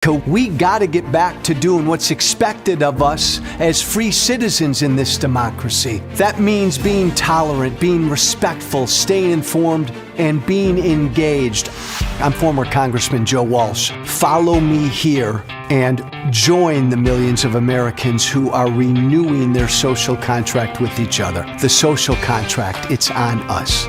We got to get back to doing what's expected of us as free citizens in this democracy. That means being tolerant, being respectful, staying informed, and being engaged. I'm former Congressman Joe Walsh. Follow me here and join the millions of Americans who are renewing their social contract with each other. The social contract, it's on us.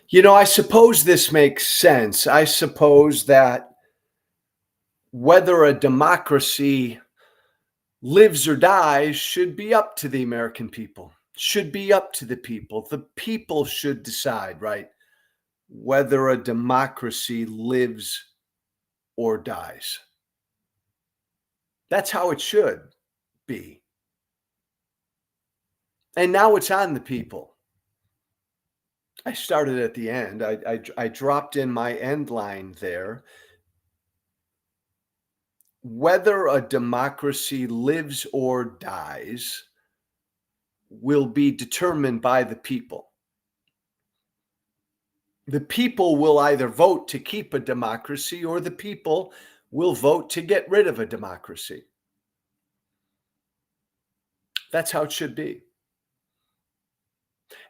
You know, I suppose this makes sense. I suppose that whether a democracy lives or dies should be up to the American people, should be up to the people. The people should decide, right, whether a democracy lives or dies. That's how it should be. And now it's on the people. I started at the end. I dropped in my end line there. Whether a democracy lives or dies will be determined by the people. The people will either vote to keep a democracy or the people will vote to get rid of a democracy. That's how it should be.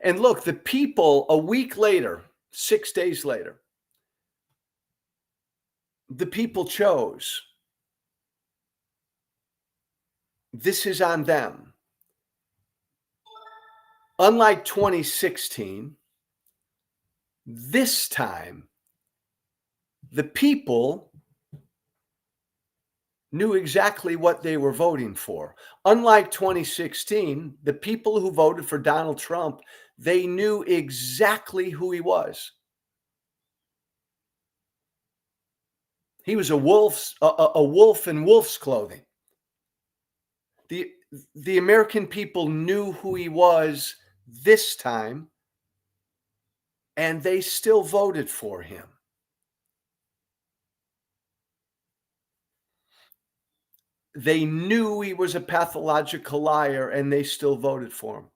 And look, the people a week later, 6 days later, the people chose. This is on them. Unlike 2016, this time, the people knew exactly what they were voting for. Unlike 2016, the people who voted for Donald Trump, they knew exactly who he was. He was a wolf in wolf's clothing. The American people knew who he was this time, and they still voted for him. They knew he was a pathological liar, and they still voted for him.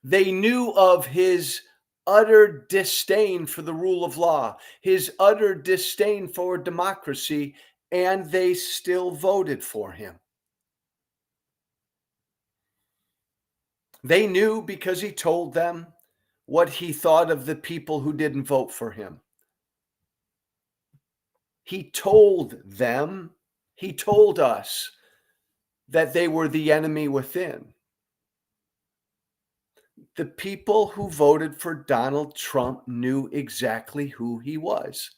They knew of his utter disdain for the rule of law, his utter disdain for democracy, and they still voted for him. They knew because he told them what he thought of the people who didn't vote for him. He told them, he told us that they were the enemy within. The people who voted for Donald Trump knew exactly who he was.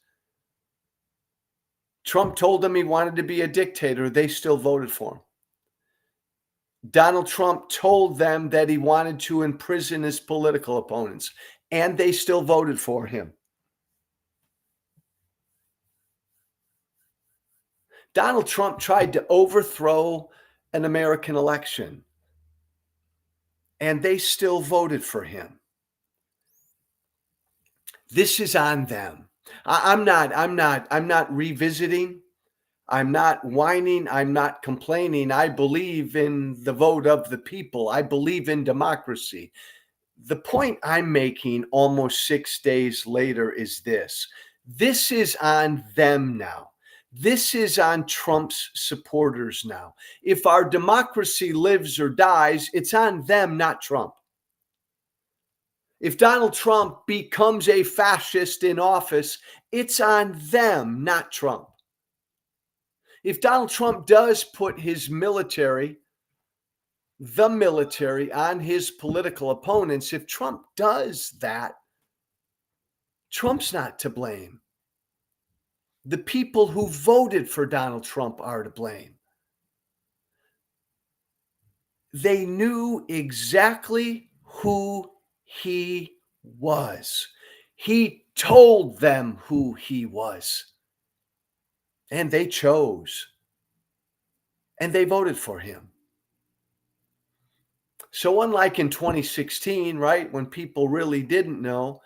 Trump told them he wanted to be a dictator. They still voted for him. Donald Trump told them that he wanted to imprison his political opponents, and they still voted for him. Donald Trump tried to overthrow an American election, and they still voted for him. This is on them. I'm not revisiting. I'm not whining. I'm not complaining. I believe in the vote of the people. I believe in democracy. The point I'm making almost 6 days later is this. This is on them now. This is on Trump's supporters now. If our democracy lives or dies, it's on them, not Trump. If Donald Trump becomes a fascist in office, it's on them, not Trump. If Donald Trump does put his military, the military, on his political opponents, if Trump does that, Trump's not to blame. The people who voted for Donald Trump are to blame. They knew exactly who he was. He told them who he was. And they chose. And they voted for him. So unlike in 2016, right, when people really didn't know,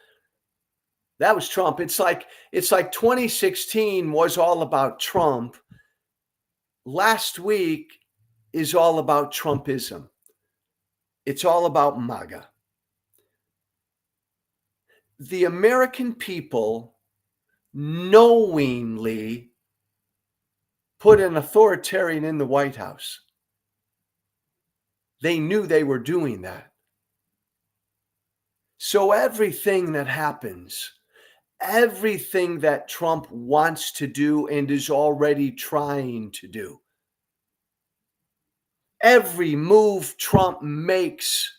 that was Trump. It's like 2016 was all about Trump. Last week is all about Trumpism. It's all about MAGA. The American people knowingly put an authoritarian in the White House. They knew they were doing that. So everything that happens, everything that Trump wants to do and is already trying to do, every move Trump makes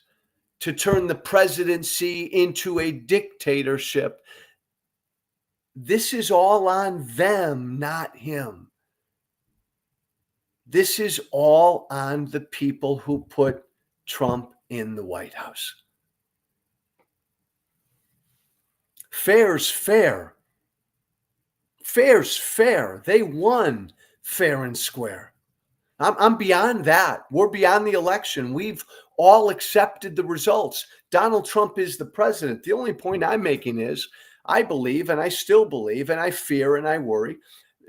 to turn the presidency into a dictatorship, this is all on them, not him. This is all on the people who put Trump in the White House. Fair's fair. Fair's fair. They won fair and square. I'm beyond that. We're beyond the election. We've all accepted the results. Donald Trump is the president. The only point I'm making is I believe, and I still believe, and I fear and I worry,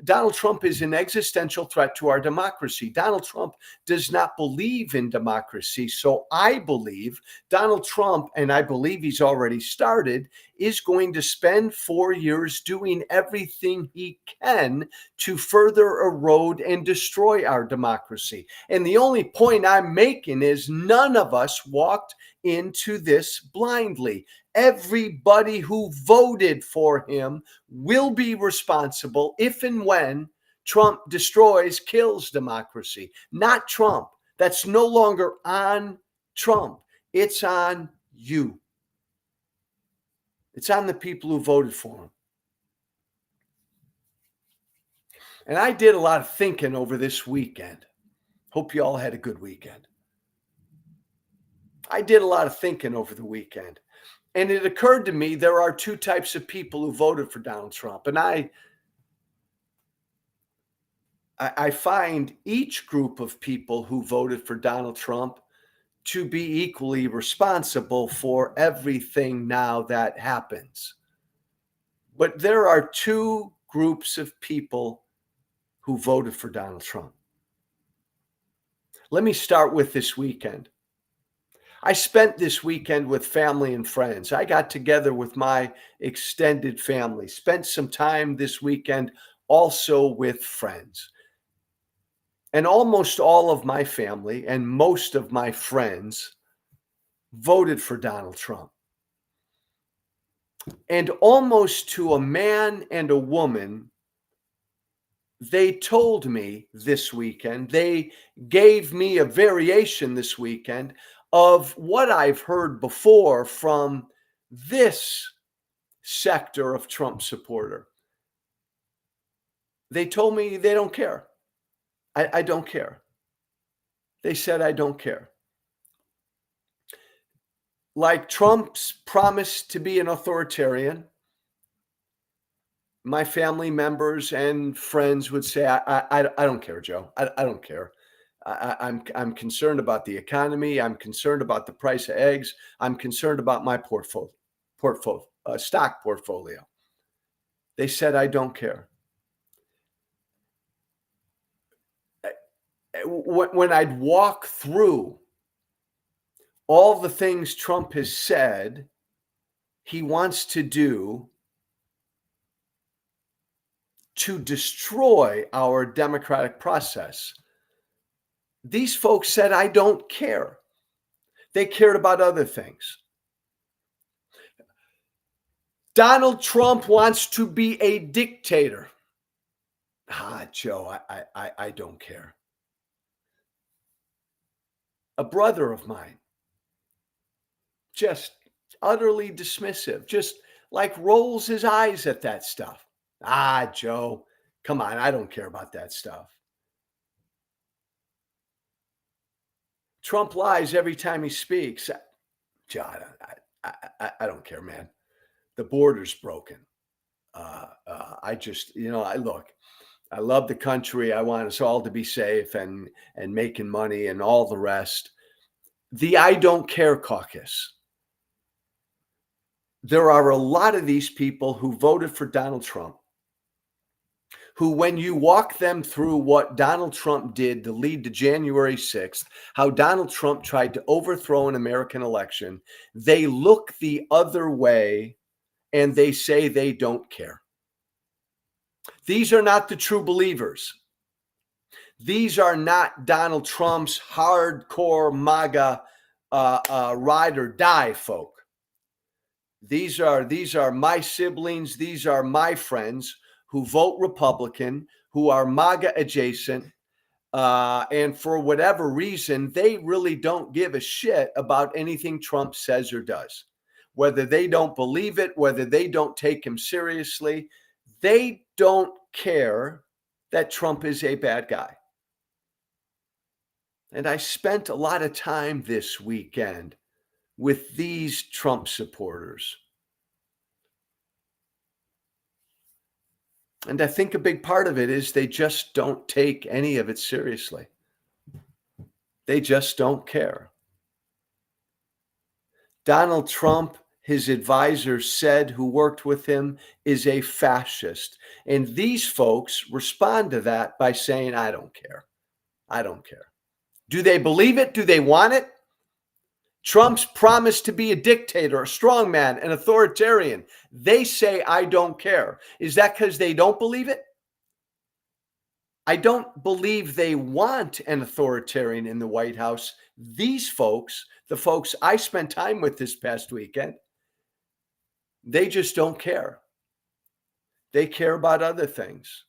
Donald Trump is an existential threat to our democracy. Donald Trump does not believe in democracy. So I believe Donald Trump, and I believe he's already started, is going to spend 4 years doing everything he can to further erode and destroy our democracy. And the only point I'm making is none of us walked into this blindly. Everybody who voted for him will be responsible if and when Trump destroys, kills democracy. Not Trump. That's no longer on Trump. It's on you. It's on the people who voted for him. And I did a lot of thinking over this weekend. Hope you all had a good weekend. I did a lot of thinking over the weekend. And it occurred to me there are two types of people who voted for Donald Trump. And I find each group of people who voted for Donald Trump to be equally responsible for everything now that happens. But there are two groups of people who voted for Donald Trump. Let me start with this weekend. I spent this weekend with family and friends. I got together with my extended family, spent some time this weekend also with friends. And almost all of my family and most of my friends voted for Donald Trump. And almost to a man and a woman, they told me this weekend, they gave me a variation this weekend of what I've heard before from this sector of Trump supporter. They told me they don't care. I don't care. They said, I don't care. Like Trump's promise to be an authoritarian, my family members and friends would say, I don't care, Joe. I don't care. I'm concerned about the economy. I'm concerned about the price of eggs. I'm concerned about my stock portfolio. They said, I don't care. When I'd walk through all the things Trump has said he wants to do to destroy our democratic process, these folks said, I don't care. They cared about other things. Donald Trump wants to be a dictator. Joe, I don't care. A brother of mine, just utterly dismissive, just like rolls his eyes at that stuff. Joe, come on, I don't care about that stuff. Trump lies every time he speaks. John, I don't care, man. The border's broken. I just, I love the country. I want us all to be safe and making money and all the rest. The I don't care caucus. There are a lot of these people who voted for Donald Trump who, when you walk them through what Donald Trump did to lead to January 6th, how Donald Trump tried to overthrow an American election, they look the other way and they say they don't care. These are not the true believers. These are not Donald Trump's hardcore MAGA ride or die folk. These are my siblings. These are my friends who vote Republican, who are MAGA adjacent. And for whatever reason, they really don't give a shit about anything Trump says or does. Whether they don't believe it, whether they don't take him seriously, they don't care that Trump is a bad guy. And I spent a lot of time this weekend with these Trump supporters. And I think a big part of it is they just don't take any of it seriously. They just don't care. Donald Trump, his advisor said, who worked with him, is a fascist. And these folks respond to that by saying, I don't care. I don't care. Do they believe it? Do they want it? Trump's promised to be a dictator, a strongman, an authoritarian. They say, I don't care. Is that because they don't believe it? I don't believe they want an authoritarian in the White House. These folks, the folks I spent time with this past weekend, they just don't care. They care about other things: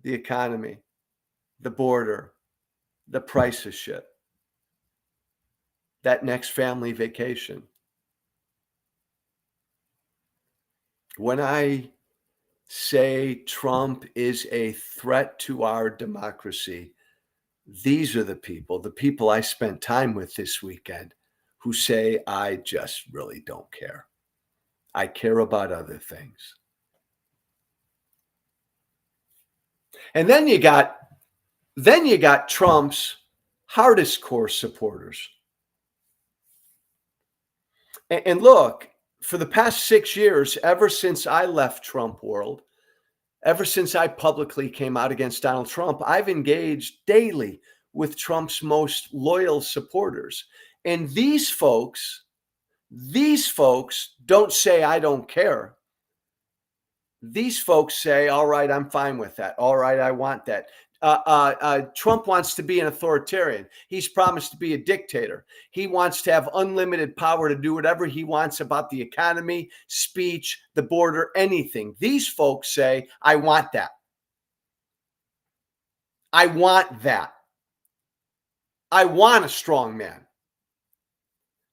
the economy, the border, the price of shit, that next family vacation. When I say Trump is a threat to our democracy, these are the people I spent time with this weekend who say, I just really don't care. I care about other things. And then you got Trump's hardest core supporters. And look, for the past 6 years, ever since I left Trump world, ever since I publicly came out against Donald Trump, I've engaged daily with Trump's most loyal supporters. And these folks don't say, I don't care. These folks say, all right, I'm fine with that. All right, I want that. Trump wants to be an authoritarian. He's promised to be a dictator. He wants to have unlimited power to do whatever he wants about the economy, speech, the border, anything. These folks say, I want that. I want that. I want a strong man.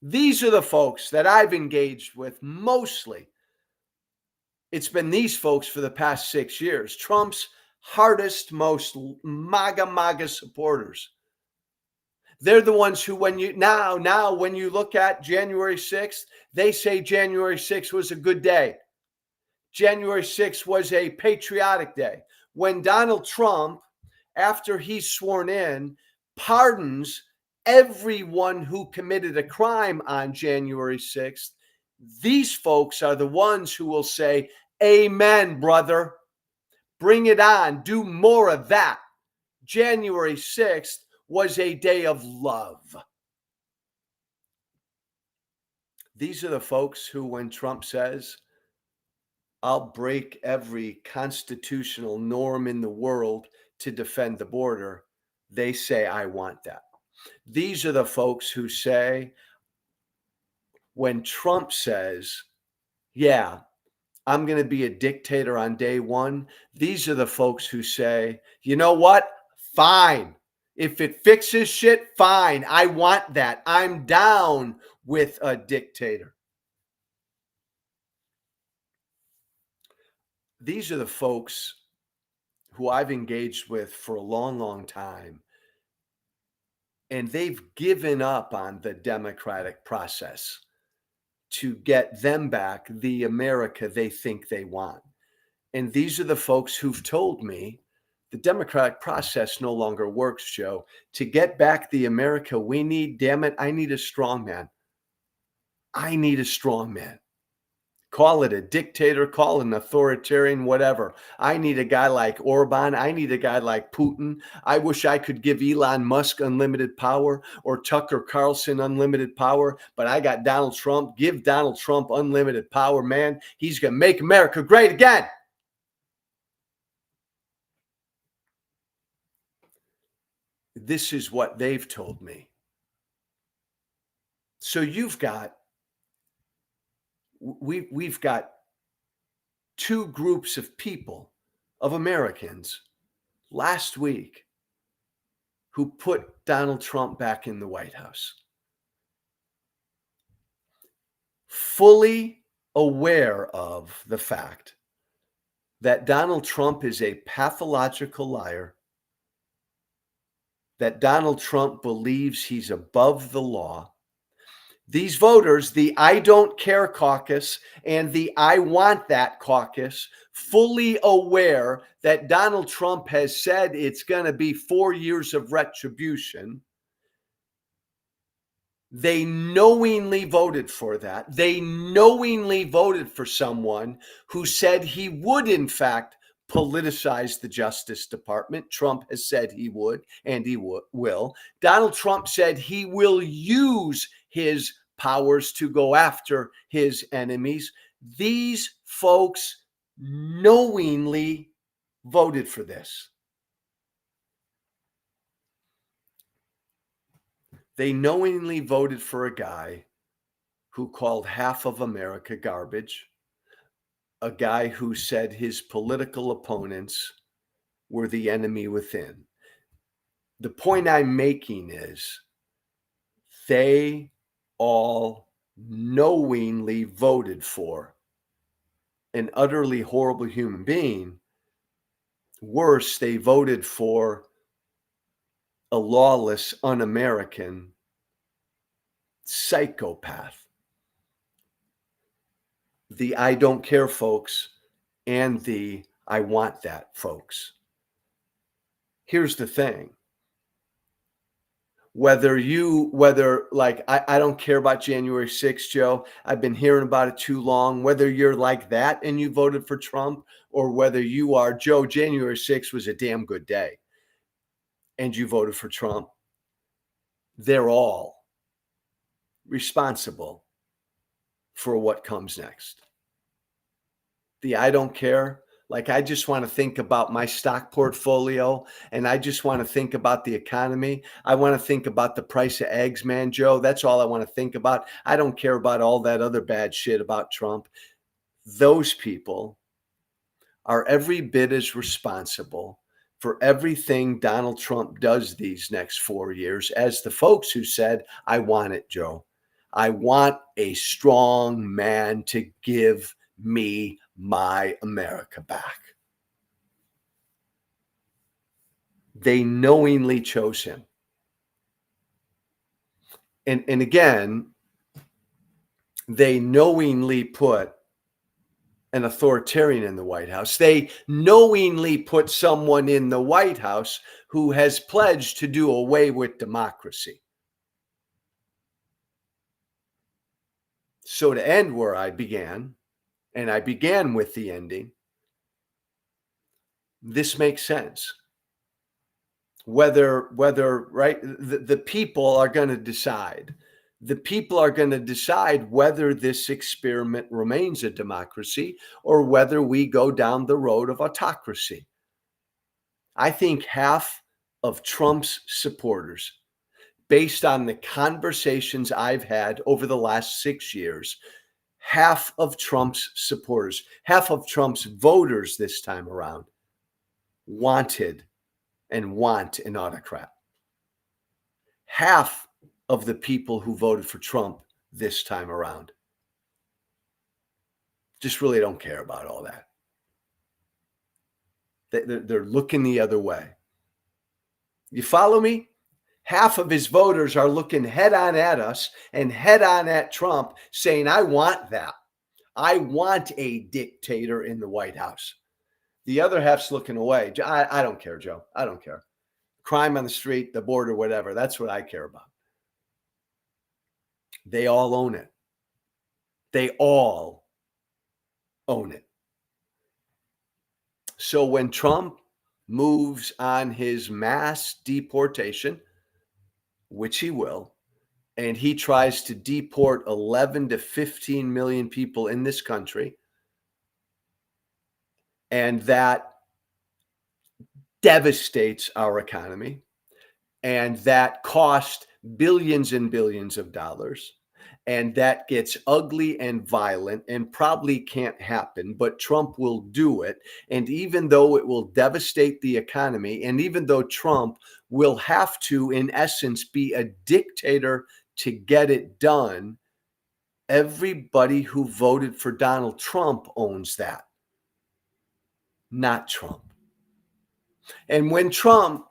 These are the folks that I've engaged with mostly. It's been these folks for the past 6 years. Trump's hardest, most MAGA supporters. They're the ones who, when you look at January 6th, they say January 6th was a good day. January 6th was a patriotic day. When Donald Trump, after he's sworn in, pardons everyone who committed a crime on January 6th, these folks are the ones who will say, amen, brother. Bring it on. Do more of that. January 6th was a day of love. These are the folks who, when Trump says, I'll break every constitutional norm in the world to defend the border, they say, I want that. These are the folks who say, when Trump says, yeah, I'm going to be a dictator on day one, these are the folks who say, you know what? Fine. If it fixes shit, fine. I want that. I'm down with a dictator. These are the folks who I've engaged with for a long, long time. And they've given up on the democratic process to get them back the America they think they want. And these are the folks who've told me the democratic process no longer works, Joe. To get back the America we need, damn it, I need a strong man. I need a strong man. Call it a dictator, call it an authoritarian, whatever. I need a guy like Orban. I need a guy like Putin. I wish I could give Elon Musk unlimited power or Tucker Carlson unlimited power, but I got Donald Trump. Give Donald Trump unlimited power, man. He's going to make America great again. This is what they've told me. So we've got two groups of people, of Americans, last week who put Donald Trump back in the White House, fully aware of the fact that Donald Trump is a pathological liar, that Donald Trump believes he's above the law. These voters, the I don't care caucus and the I want that caucus, fully aware that Donald Trump has said it's going to be 4 years of retribution. They knowingly voted for that. They knowingly voted for someone who said he would, in fact, politicize the Justice Department. Trump has said he would, and he will. Donald Trump said he will use his powers to go after his enemies. These folks knowingly voted for this. They knowingly voted for a guy who called half of America garbage, a guy who said his political opponents were the enemy within. The point I'm making is they all knowingly voted for an utterly horrible human being. Worse, they voted for a lawless, un-American psychopath. The I don't care folks and the I want that folks. Here's the thing. Whether like, I don't care about January 6th, Joe. I've been hearing about it too long. Whether you're like that and you voted for Trump, or whether you are, Joe, January 6th was a damn good day and you voted for Trump, they're all responsible for what comes next. The I don't care. Like, I just want to think about my stock portfolio, and I just want to think about the economy. I want to think about the price of eggs, man, Joe. That's all I want to think about. I don't care about all that other bad shit about Trump. Those people are every bit as responsible for everything Donald Trump does these next 4 years as the folks who said, I want it, Joe. I want a strong man to give me my America back. They knowingly chose him. And again, they knowingly put an authoritarian in the White House. They knowingly put someone in the White House who has pledged to do away with democracy. So to end where I began, and I began with the ending, this makes sense. Whether right, the people are going to decide. The people are going to decide whether this experiment remains a democracy or whether we go down the road of autocracy. I think half of Trump's supporters, based on the conversations I've had over the last 6 years, half of Trump's supporters, half of Trump's voters this time around wanted and want an autocrat. Half of the people who voted for Trump this time around just really don't care about all that. They're looking the other way. You follow me? Half of his voters are looking head on at us and head on at Trump, saying, I want that. I want a dictator in the White House. The other half's looking away. I don't care, Joe. I don't care. Crime on the street, the border, whatever. That's what I care about. They all own it. They all own it. So when Trump moves on his mass deportation, which he will, and he tries to deport 11 to 15 million people in this country, and that devastates our economy, and that cost billions and billions of dollars, and that gets ugly and violent and probably can't happen, but Trump will do it. And even though it will devastate the economy, and even though Trump will have to, in essence, be a dictator to get it done, everybody who voted for Donald Trump owns that, not Trump. And when Trump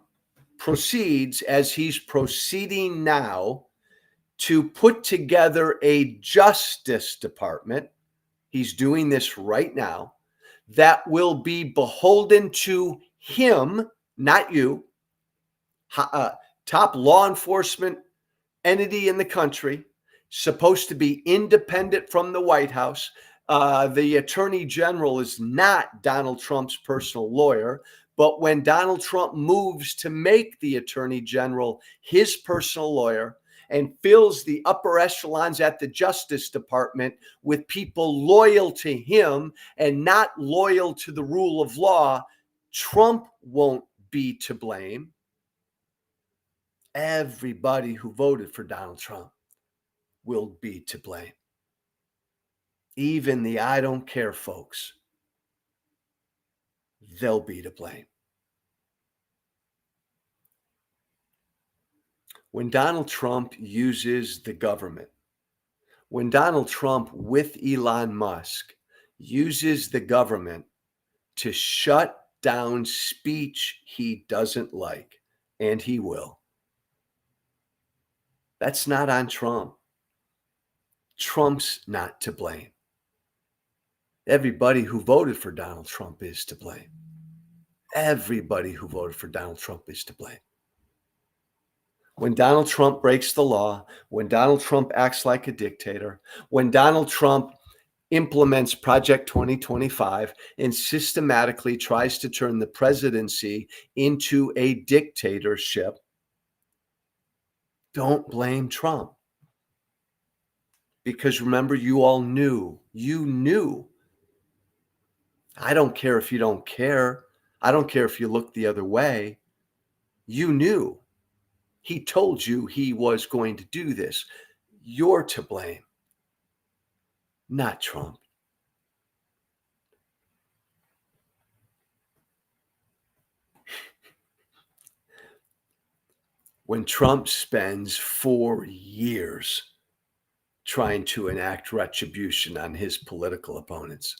proceeds, as he's proceeding now, to put together a Justice Department, he's doing this right now, that will be beholden to him, not you, top law enforcement entity in the country, supposed to be independent from the White House. The Attorney General is not Donald Trump's personal lawyer, but when Donald Trump moves to make the Attorney General his personal lawyer and fills the upper echelons at the Justice Department with people loyal to him and not loyal to the rule of law, Trump won't be to blame. Everybody who voted for Donald Trump will be to blame. Even the I don't care folks, they'll be to blame. When Donald Trump uses the government, when Donald Trump with Elon Musk uses the government to shut down speech he doesn't like, and he will, that's not on Trump. Trump's not to blame. Everybody who voted for Donald Trump is to blame. Everybody who voted for Donald Trump is to blame. When Donald Trump breaks the law, when Donald Trump acts like a dictator, when Donald Trump implements Project 2025 and systematically tries to turn the presidency into a dictatorship, don't blame Trump. Because remember, you all knew. You knew. I don't care if you don't care. I don't care if you look the other way. You knew. He told you he was going to do this. You're to blame, not Trump. When Trump spends 4 years trying to enact retribution on his political opponents,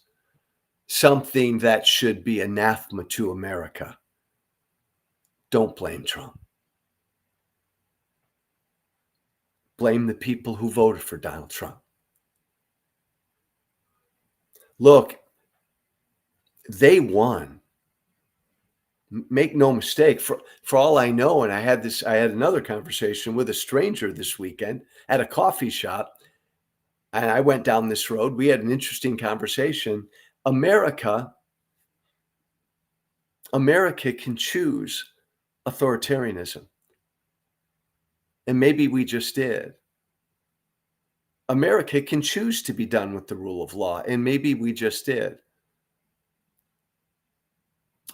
something that should be anathema to America, don't blame Trump. Blame the people who voted for Donald Trump. Look, they won. Make no mistake. For all I know, and I had another conversation with a stranger this weekend at a coffee shop, and I went down this road. We had an interesting conversation. America can choose authoritarianism. And maybe we just did. America can choose to be done with the rule of law, and maybe we just did.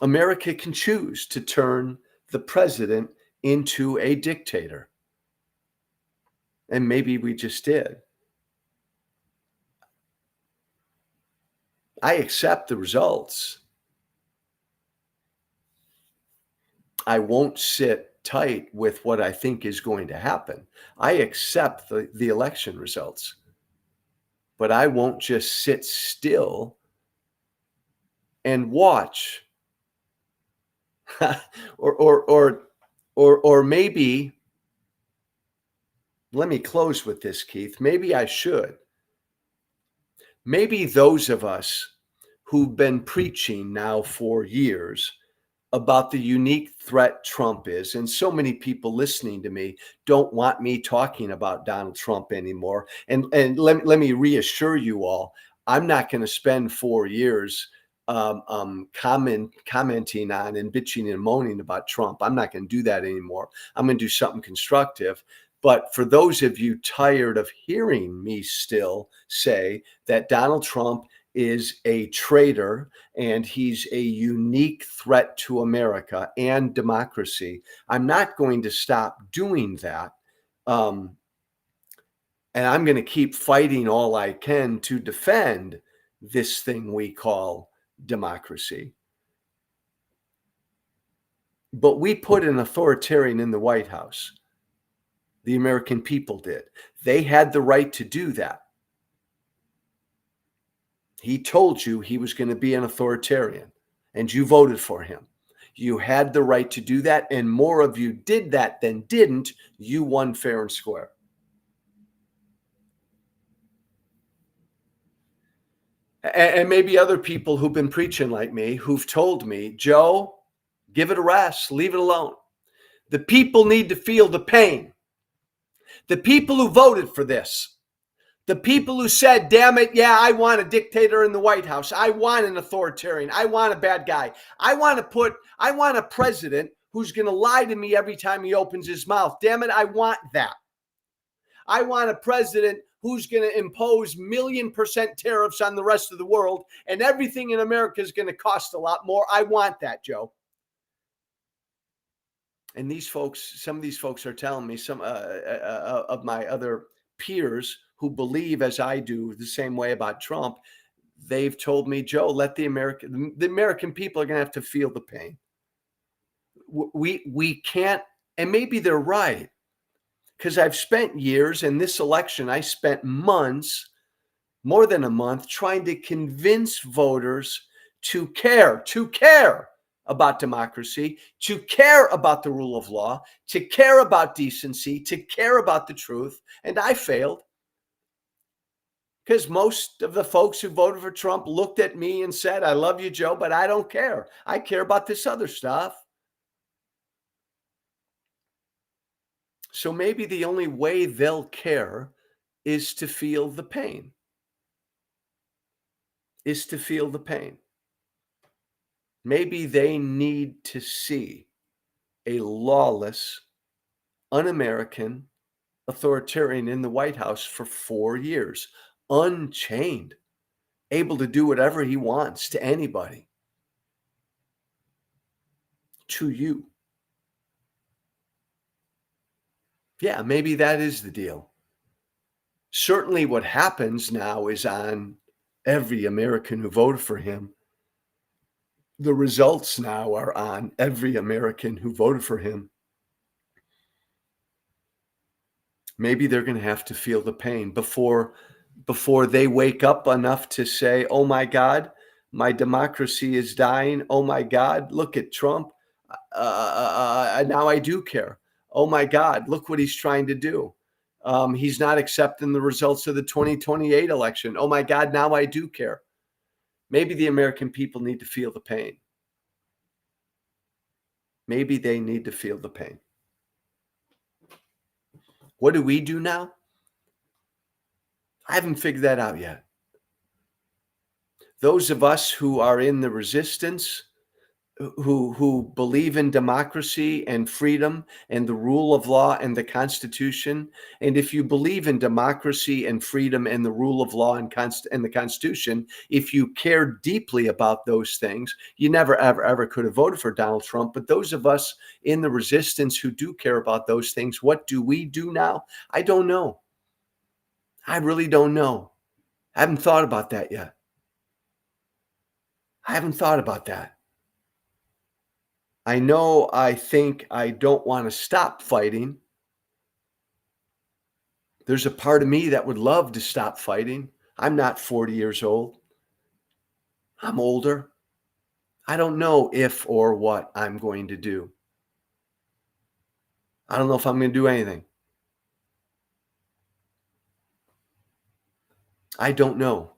America can choose to turn the president into a dictator, and maybe we just did. I accept the results. I won't sit tight with what I think is going to happen. I accept the election results, but I won't just sit still and watch. or maybe, let me close with this, Keith. Maybe I should. Maybe those of us who've been preaching now for years about the unique threat Trump is, and so many people listening to me don't want me talking about Donald Trump anymore. And let me reassure you all, I'm not going to spend 4 years commenting on and bitching and moaning about Trump. I'm not going to do that anymore. I'm going to do something constructive. But for those of you tired of hearing me still say that Donald Trump is a traitor and he's a unique threat to America and democracy, I'm not going to stop doing that. Um, and I'm going to keep fighting all I can to defend this thing we call democracy. But we put an authoritarian in the White House. The American people did. They had the right to do that. He told you he was going to be an authoritarian, and you voted for him. You had the right to do that, and more of you did that than didn't. You won fair and square. And maybe other people who've been preaching like me, who've told me, Joe, give it a rest, leave it alone. The people need to feel the pain. The people who voted for this, the people who said, damn it, yeah, I want a dictator in the White House. I want an authoritarian. I want a bad guy. I want a president who's going to lie to me every time he opens his mouth. Damn it, I want that. I want a president who's going to impose 1,000,000% tariffs on the rest of the world, and everything in America is going to cost a lot more. I want that, Joe. And these folks, some of these folks are telling me, some of my other peers who believe as I do the same way about Trump, they've told me, Joe, let the American people are going to have to feel the pain. We can't, and maybe they're right. Because I've spent years in this election, I spent months, more than a month, trying to convince voters to care about democracy, to care about the rule of law, to care about decency, to care about the truth. And I failed. Because most of the folks who voted for Trump looked at me and said, I love you, Joe, but I don't care. I care about this other stuff. So maybe the only way they'll care is to feel the pain. Maybe they need to see a lawless, un-American authoritarian in the White House for 4 years, unchained, able to do whatever he wants to anybody, to you. Yeah, maybe that is the deal. Certainly what happens now is on every American who voted for him. The results now are on every American who voted for him. Maybe they're going to have to feel the pain before they wake up enough to say, oh my God, my democracy is dying. Oh my God, look at Trump. Now I do care. Oh my God, look what he's trying to do. He's not accepting the results of the 2028 election. Oh my God, now I do care. Maybe the American people need to feel the pain. Maybe they need to feel the pain. What do we do now? I haven't figured that out yet. Those of us who are in the resistance, who believe in democracy and freedom and the rule of law and the Constitution. And if you believe in democracy and freedom and the rule of law and the Constitution, if you care deeply about those things, you never, ever could have voted for Donald Trump. But those of us in the resistance who do care about those things, what do we do now? I don't know. I really don't know. I haven't thought about that yet. I haven't thought about that. I know I think I don't want to stop fighting. There's a part of me that would love to stop fighting. I'm not 40 years old. I'm older. I don't know if or what I'm going to do. I don't know if I'm going to do anything. I don't know.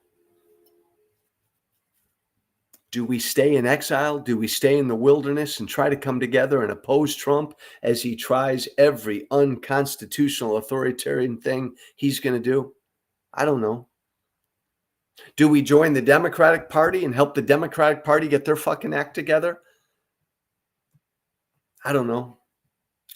Do we stay in exile? Do we stay in the wilderness and try to come together and oppose Trump as he tries every unconstitutional authoritarian thing he's going to do? I don't know. Do we join the Democratic Party and help the Democratic Party get their fucking act together? I don't know.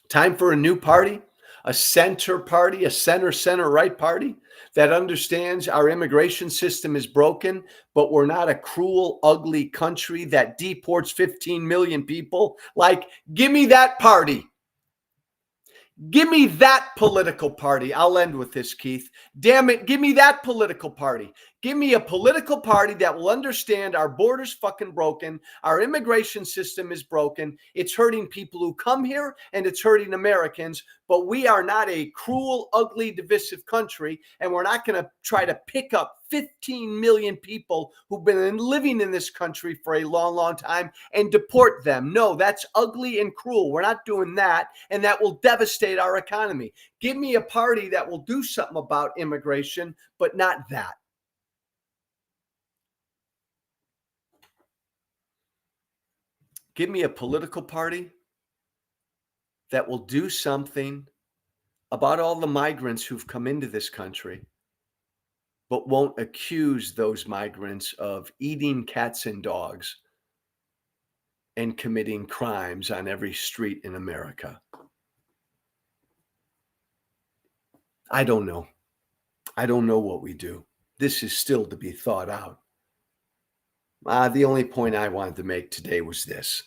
Time for a new party, a center party, a center right party that understands our immigration system is broken, but we're not a cruel, ugly country that deports 15 million people. Like, give me that party. Give me that political party. I'll end with this, Keith. Damn it. Give me that political party. Give me a political party that will understand our border's fucking broken. Our immigration system is broken. It's hurting people who come here and it's hurting Americans. But we are not a cruel, ugly, divisive country. And we're not going to try to pick up 15 million people who've been living in this country for a long, long time and deport them. No, that's ugly and cruel. We're not doing that. And that will devastate our economy. Give me a party that will do something about immigration, but not that. Give me a political party that will do something about all the migrants who've come into this country, but won't accuse those migrants of eating cats and dogs and committing crimes on every street in America. I don't know. I don't know what we do. This is still to be thought out. The only point I wanted to make today was this.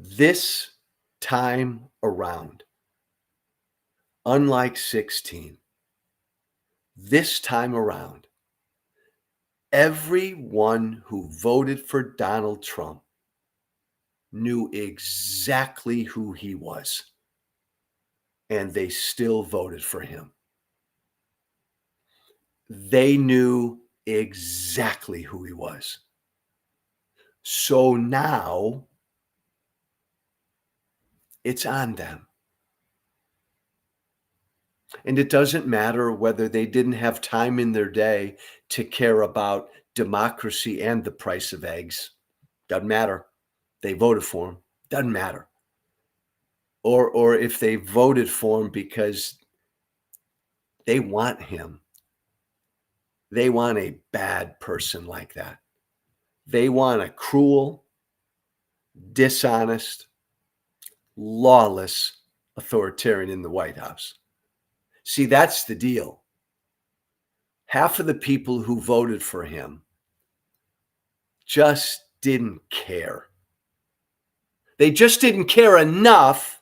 This time around, unlike 16, this time around, everyone who voted for Donald Trump knew exactly who he was, and they still voted for him. They knew exactly who he was. So now it's on them. And it doesn't matter whether they didn't have time in their day to care about democracy and the price of eggs. Doesn't matter. They voted for him. Doesn't matter. Or if they voted for him because they want him. They want a bad person like that. They want a cruel, dishonest, lawless authoritarian in the White House. See, that's the deal. Half of the people who voted for him just didn't care. They just didn't care enough.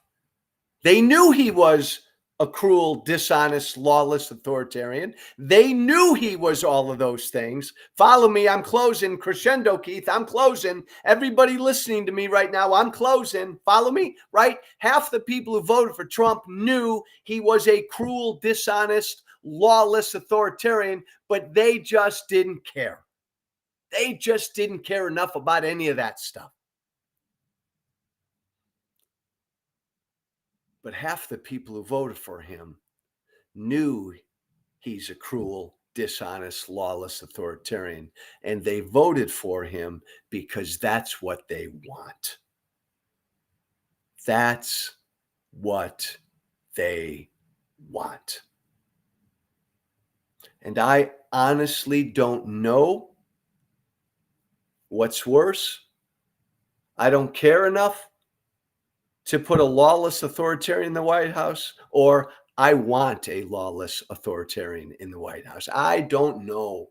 They knew he was a cruel, dishonest, lawless authoritarian. They knew he was all of those things. Follow me. I'm closing. Crescendo, Keith. I'm closing. Everybody listening to me right now, I'm closing. Follow me, right? Half the people who voted for Trump knew he was a cruel, dishonest, lawless authoritarian, but they just didn't care. They just didn't care enough about any of that stuff. But half the people who voted for him knew he's a cruel, dishonest, lawless authoritarian, and they voted for him because that's what they want. That's what they want. And I honestly don't know what's worse. I don't care enough to put a lawless authoritarian in the White House, or I want a lawless authoritarian in the White House. I don't know.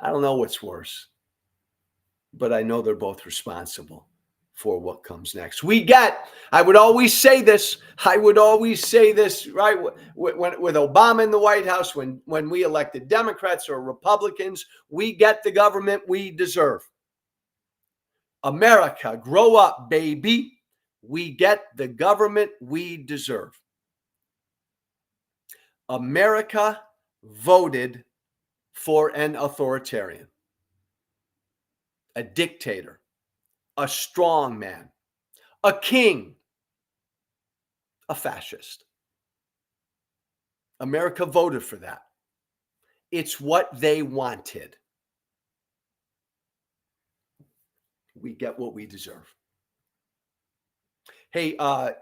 I don't know what's worse, but I know they're both responsible for what comes next. I would always say this, right? With Obama in the White House, when we elected Democrats or Republicans, we get the government we deserve. America, grow up, baby. We get the government we deserve. America voted for an authoritarian, a dictator, a strong man, a king, a fascist. America voted for that. It's what they wanted. We get what we deserve. Hey,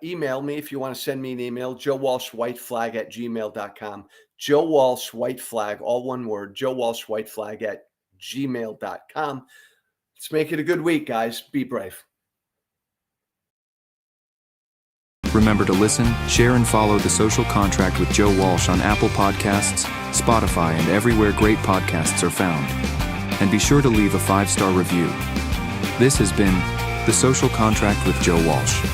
email me if you want to send me an email, joewalshwhiteflag@gmail.com. Joe Walsh White Flag, all one word, Joe Walsh White Flag at gmail.com. Let's make it a good week, guys. Be brave. Remember to listen, share, and follow The Social Contract with Joe Walsh on Apple Podcasts, Spotify, and everywhere great podcasts are found. And be sure to leave a 5-star review. This has been The Social Contract with Joe Walsh.